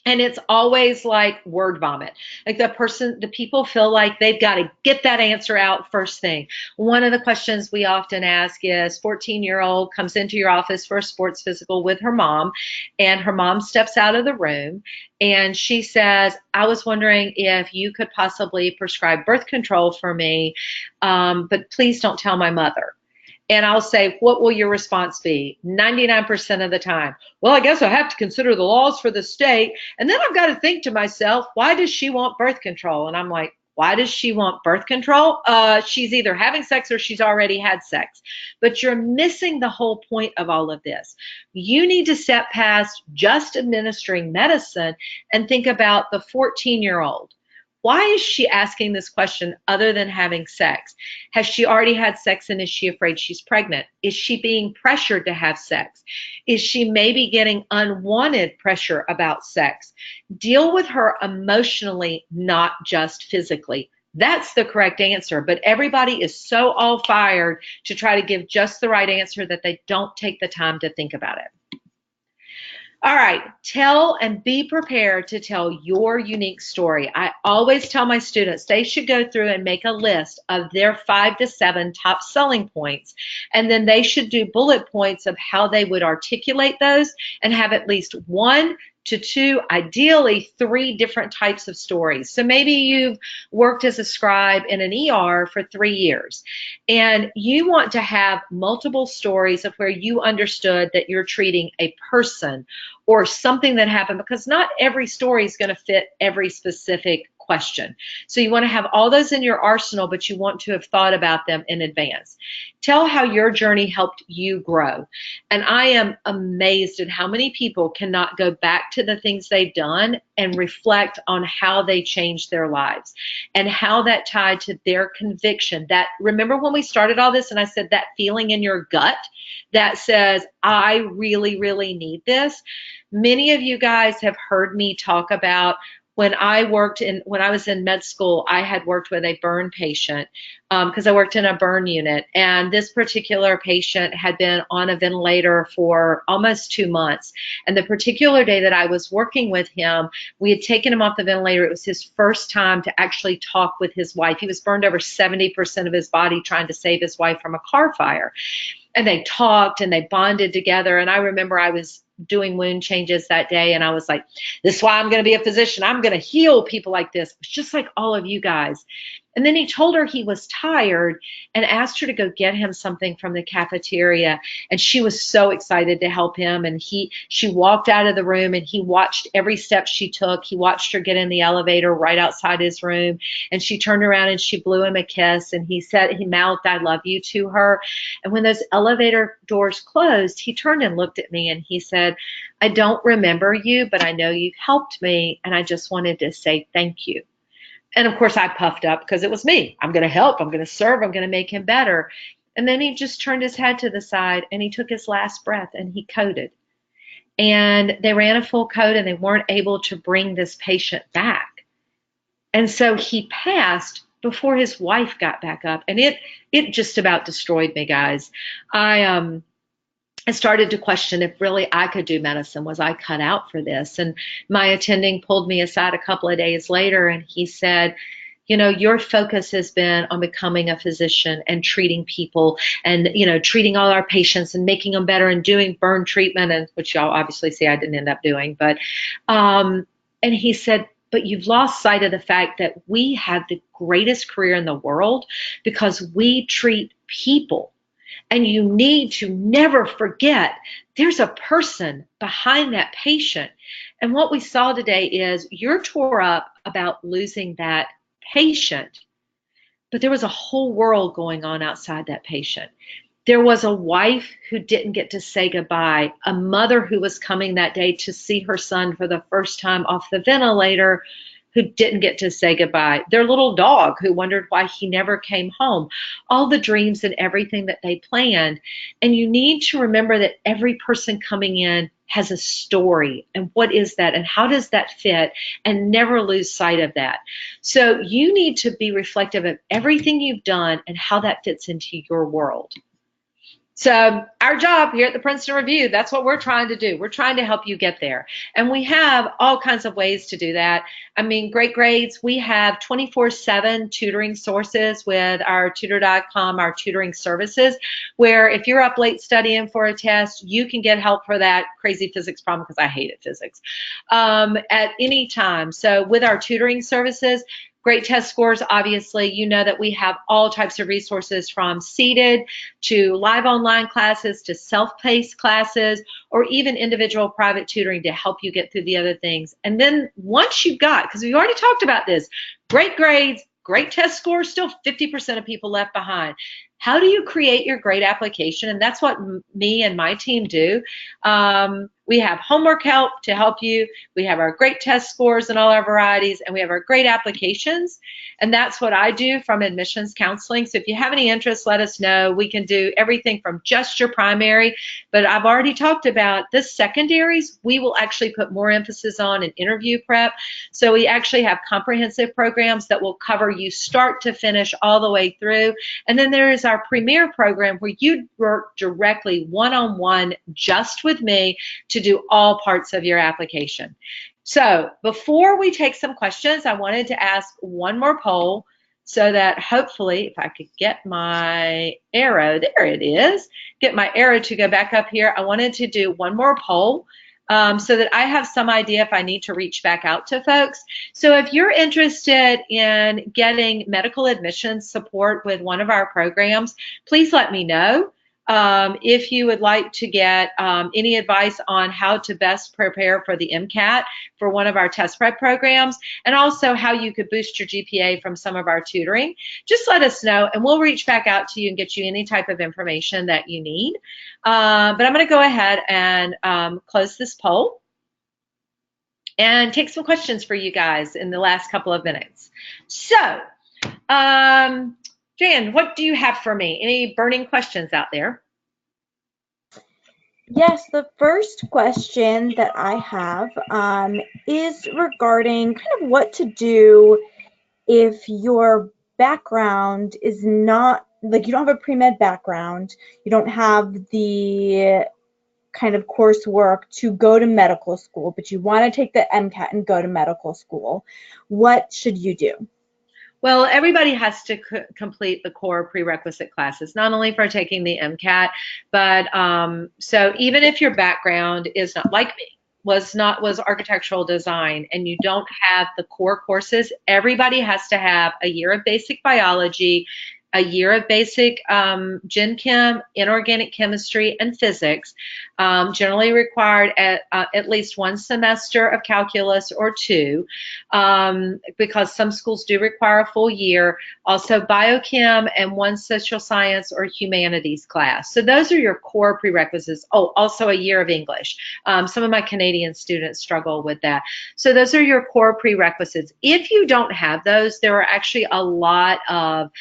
and it's always like word vomit. Like the people feel like they've got to get that answer out first thing. One of the questions we often ask is 14-year-old comes into your office for a sports physical with her mom, and her mom steps out of the room and she says, I was wondering if you could possibly prescribe birth control for me, but please don't tell my mother. And I'll say, what will your response be? 99% of the time, well, I guess I have to consider the laws for the state. And then I've got to think to myself, why does she want birth control? And I'm like, why does she want birth control? She's either having sex or she's already had sex. But you're missing the whole point of all of this. You need to step past just administering medicine and think about the 14-year-old. Why is she asking this question other than having sex? Has she already had sex and is she afraid she's pregnant? Is she being pressured to have sex? Is she maybe getting unwanted pressure about sex? Deal with her emotionally, not just physically. That's the correct answer, but everybody is so all fired to try to give just the right answer that they don't take the time to think about it. All right, tell and be prepared to tell your unique story. I always tell my students they should go through and make a list of their 5 to 7 top selling points, and then they should do bullet points of how they would articulate those and have at least 1 to 2, ideally 3 different types of stories. So maybe you've worked as a scribe in an ER for 3 years, and you want to have multiple stories of where you understood that you're treating a person or something that happened, because not every story is going to fit every specific question. So you want to have all those in your arsenal, but you want to have thought about them in advance. Tell how your journey helped you grow. And I am amazed at how many people cannot go back to the things they've done and reflect on how they changed their lives and how that tied to their conviction. That, remember when we started all this and I said that feeling in your gut that says, I really, really need this. Many of you guys have heard me talk about when I was in med school, I had worked with a burn patient because I worked in a burn unit. And this particular patient had been on a ventilator for almost 2 months. And the particular day that I was working with him, we had taken him off the ventilator. It was his first time to actually talk with his wife. He was burned over 70% of his body trying to save his wife from a car fire. And they talked and they bonded together. And I remember I was doing wound changes that day, and I was like, this is why I'm going to be a physician. I'm going to heal people like this. It's just like all of you guys. And then he told her he was tired and asked her to go get him something from the cafeteria. And she was so excited to help him. And she walked out of the room, and he watched every step she took. He watched her get in the elevator right outside his room. And she turned around and she blew him a kiss. And he mouthed, "I love you" to her. And when those elevator doors closed, he turned and looked at me and he said, "I don't remember you, but I know you've helped me. And I just wanted to say thank you." And of course I puffed up because it was me. I'm going to help. I'm going to serve. I'm going to make him better. And then he just turned his head to the side and he took his last breath and he coded. And they ran a full code and they weren't able to bring this patient back. And so he passed before his wife got back up. And it just about destroyed me, guys. I started to question if really I could do medicine. Was I cut out for this? And my attending pulled me aside a couple of days later and he said, you know, your focus has been on becoming a physician and treating people and, you know, treating all our patients and making them better and doing burn treatment, and which y'all obviously see I didn't end up doing. But, and he said, but you've lost sight of the fact that we have the greatest career in the world because we treat people. And you need to never forget there's a person behind that patient. And what we saw today is you're tore up about losing that patient, but there was a whole world going on outside that patient. There was a wife who didn't get to say goodbye, a mother who was coming that day to see her son for the first time off the ventilator who didn't get to say goodbye, their little dog who wondered why he never came home, all the dreams and everything that they planned. And you need to remember that every person coming in has a story, and what is that and how does that fit, and never lose sight of that. So you need to be reflective of everything you've done and how that fits into your world. So our job here at the Princeton Review, that's what we're trying to do. We're trying to help you get there. And we have all kinds of ways to do that. I mean, Great Grades, we have 24/7 tutoring sources with our tutor.com, our tutoring services, where if you're up late studying for a test, you can get help for that crazy physics problem, because I hated physics, at any time. So with our tutoring services, great test scores, obviously, you know that we have all types of resources from seated to live online classes to self-paced classes, or even individual private tutoring to help you get through the other things. And then once you've got, because we already talked about this, great grades, great test scores, still 50% of people left behind. How do you create your grade application? And that's what me and my team do. We have homework help to help you. We have our great test scores in all our varieties, and we have our great applications. And that's what I do from admissions counseling. So if you have any interest, let us know. We can do everything from just your primary, but I've already talked about the secondaries. We will actually put more emphasis on in interview prep. So we actually have comprehensive programs that will cover you start to finish all the way through. And then there is our premier program where you work directly one-on-one just with me to do all parts of your application. So before we take some questions, I wanted to ask one more poll so that hopefully, if I could get my arrow, there it is, get my arrow to go back up here. I wanted to do one more poll so that I have some idea if I need to reach back out to folks. So if you're interested in getting medical admissions support with one of our programs, please let me know. If you would like to get any advice on how to best prepare for the MCAT for one of our test prep programs, and also how you could boost your GPA from some of our tutoring, just let us know and we'll reach back out to you and get you any type of information that you need. But I'm going to go ahead and close this poll and take some questions for you guys in the last couple of minutes. So, Jan, what do you have for me? Any burning questions out there? Yes, the first question that I have is regarding kind of what to do if your background is not, like, you don't have a pre-med background, you don't have the kind of coursework to go to medical school, but you want to take the MCAT and go to medical school. What should you do? Well, everybody has to complete the core prerequisite classes, not only for taking the MCAT, but so even if your background is not like me, was architectural design, and you don't have the core courses, everybody has to have a year of basic biology, a year of basic gen chem, inorganic chemistry, and physics, generally required at least one semester of calculus or two, because some schools do require a full year. Also, biochem and one social science or humanities class. So those are your core prerequisites. Oh, also a year of English. Some of my Canadian students struggle with that. So those are your core prerequisites. If you don't have those, there are actually a lot of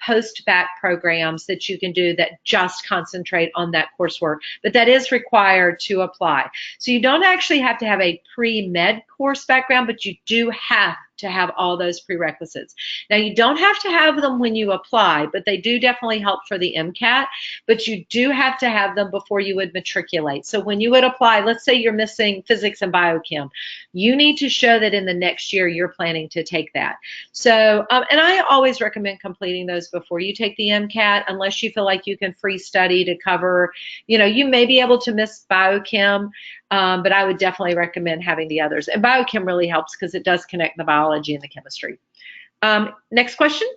post-bac programs that you can do that just concentrate on that coursework, but that is required to apply. So you don't actually have to have a pre-med course background, but you do have to have all those prerequisites. Now, you don't have to have them when you apply, but they do definitely help for the MCAT, but you do have to have them before you would matriculate. So when you would apply, let's say you're missing physics and biochem, you need to show that in the next year you're planning to take that. So, and I always recommend completing those before you take the MCAT, unless you feel like you can free study to cover, you may be able to miss biochem, but I would definitely recommend having the others. And biochem really helps because it does connect the biology and the chemistry. Next question.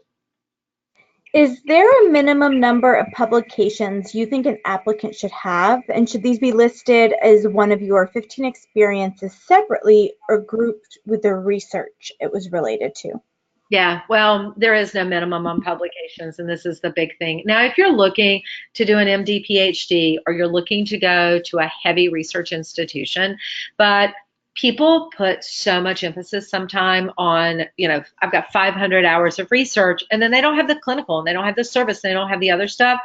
Is there a minimum number of publications you think an applicant should have, and should these be listed as one of your 15 experiences separately or grouped with the research it was related to? Yeah, well, there is no minimum on publications, and this is the big thing. Now, if you're looking to do an MD, PhD, or you're looking to go to a heavy research institution, but people put so much emphasis sometime on, I've got 500 hours of research, and then they don't have the clinical, and they don't have the service, and they don't have the other stuff,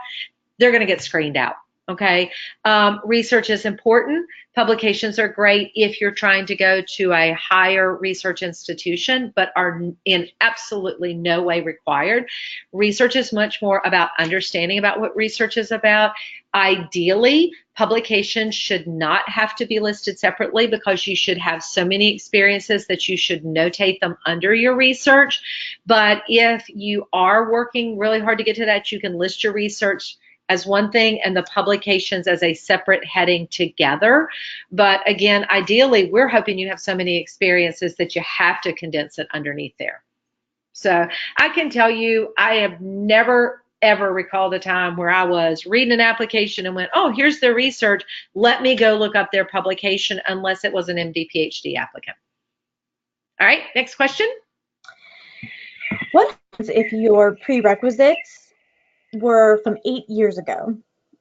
they're going to get screened out. Okay. Research is important. Publications are great if you're trying to go to a higher research institution, but are in absolutely no way required. Research is much more about understanding about what research is about. Ideally, publications should not have to be listed separately, because you should have so many experiences that you should notate them under your research. But if you are working really hard to get to that, you can list your research as one thing and the publications as a separate heading together. But again, ideally, we're hoping you have so many experiences that you have to condense it underneath there. So I can tell you, I have never ever recalled a time where I was reading an application and went, oh, here's their research, let me go look up their publication, unless it was an MD, PhD applicant. All right, next question. What happens if your prerequisites were from 8 years ago?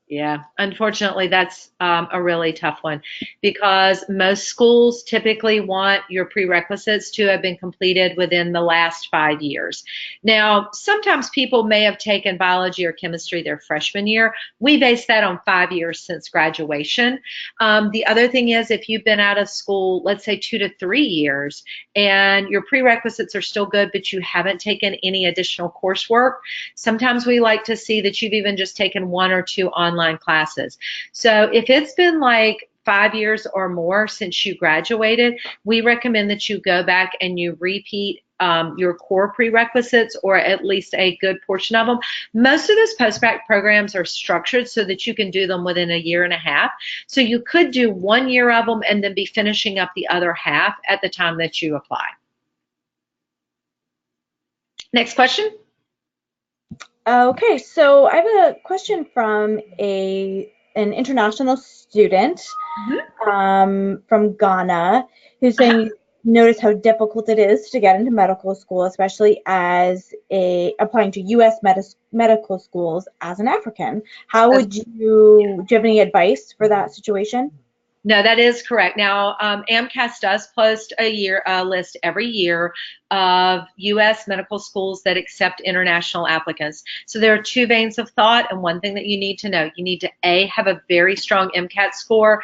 Yeah, unfortunately, that's a really tough one, because most schools typically want your prerequisites to have been completed within the last 5 years. Now, sometimes people may have taken biology or chemistry their freshman year. We base that on 5 years since graduation. The other thing is, if you've been out of school, let's say 2 to 3 years, and your prerequisites are still good, but you haven't taken any additional coursework, sometimes we like to see that you've even just taken 1 or 2 online classes. So if it's been like 5 years or more since you graduated, we recommend that you go back and you repeat your core prerequisites, or at least a good portion of them. Most of those post-bac programs are structured so that you can do them within a year and a half. So you could do 1 year of them and then be finishing up the other half at the time that you apply. Next question. Okay, so I have a question from an international student from Ghana, who's saying, notice how difficult it is to get into medical school, especially as applying to U.S. medical schools as an African. Do you have any advice for that situation? No, that is correct. Now, AMCAS does post a list every year of U.S. medical schools that accept international applicants. So there are two veins of thought, and one thing that you need to know: you need to have a very strong MCAT score.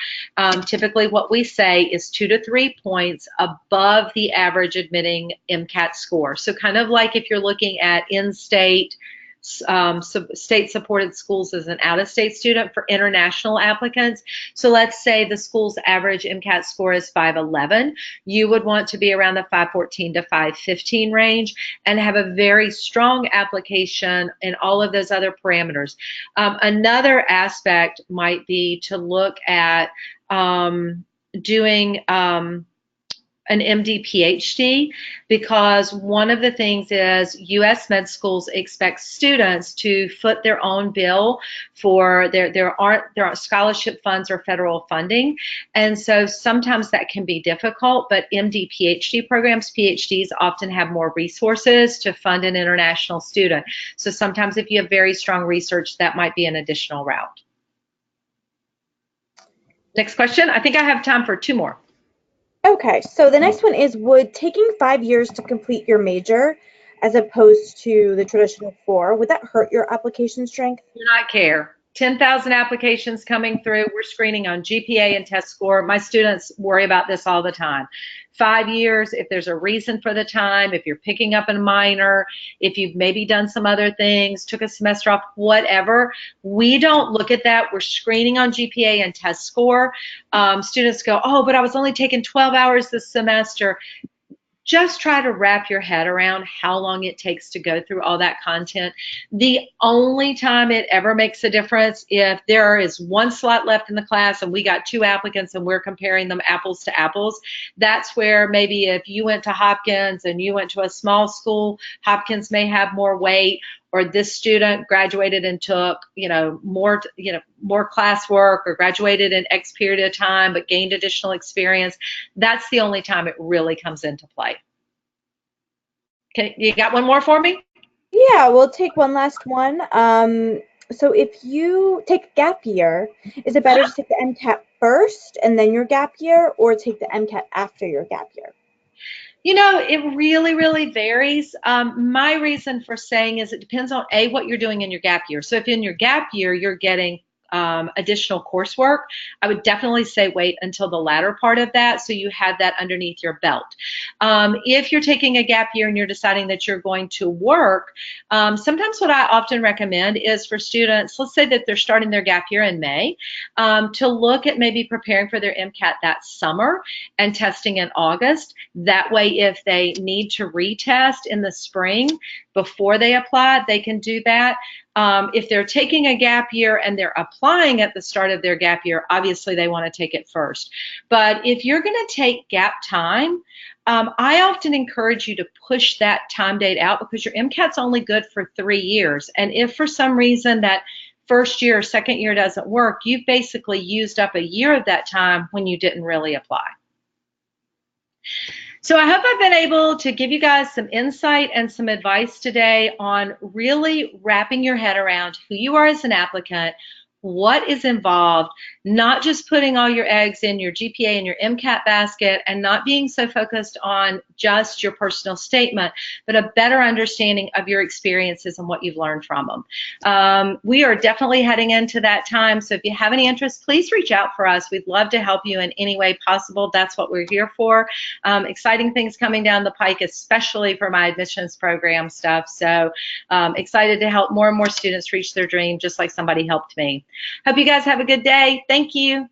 Typically, what we say is 2 to 3 points above the average admitting MCAT score. So kind of like if you're looking at in-state state-supported schools as an out-of-state student for international applicants. So let's say the school's average MCAT score is 511. You would want to be around the 514 to 515 range and have a very strong application in all of those other parameters. Another aspect might be to look at doing an MD PhD, because one of the things is U.S. med schools expect students to foot their own bill for there aren't scholarship funds or federal funding, and so sometimes that can be difficult. But MD PhD programs, PhDs often have more resources to fund an international student. So sometimes if you have very strong research, that might be an additional route. Next question. I think I have time for 2 more. Okay, so the next one is, would taking 5 years to complete your major as opposed to the traditional 4, would that hurt your application strength? Do not care. 10,000 applications coming through. We're screening on GPA and test score. My students worry about this all the time. 5 years, if there's a reason for the time, if you're picking up a minor, if you've maybe done some other things, took a semester off, whatever, we don't look at that. We're screening on GPA and test score. Students go, oh, but I was only taking 12 hours this semester. Just try to wrap your head around how long it takes to go through all that content. The only time it ever makes a difference if there is 1 slot left in the class and we got 2 applicants and we're comparing them apples to apples. That's where maybe if you went to Hopkins and you went to a small school, Hopkins may have more weight, or this student graduated and took, more classwork, or graduated in X period of time but gained additional experience. That's the only time it really comes into play. Okay, you got one more for me? Yeah, we'll take one last one. So if you take gap year, is it better to take the MCAT first and then your gap year, or take the MCAT after your gap year? It really, really varies. My reason for saying is it depends on what you're doing in your gap year. So if in your gap year you're getting additional coursework, I would definitely say wait until the latter part of that so you have that underneath your belt. If you're taking a gap year and you're deciding that you're going to work, sometimes what I often recommend is for students, let's say that they're starting their gap year in May, to look at maybe preparing for their MCAT that summer and testing in August. That way, if they need to retest in the spring before they apply, they can do that. If they're taking a gap year and they're applying at the start of their gap year, obviously they want to take it first. But if you're going to take gap time, I often encourage you to push that time date out, because your MCAT's only good for 3 years. And if for some reason that first year or second year doesn't work, you've basically used up a year of that time when you didn't really apply. So I hope I've been able to give you guys some insight and some advice today on really wrapping your head around who you are as an applicant, what is involved, not just putting all your eggs in your GPA and your MCAT basket, and not being so focused on just your personal statement, but a better understanding of your experiences and what you've learned from them. We are definitely heading into that time, so if you have any interest, please reach out for us. We'd love to help you in any way possible. That's what we're here for. Exciting things coming down the pike, especially for my admissions program stuff. So excited to help more and more students reach their dream, just like somebody helped me. Hope you guys have a good day. Thank you.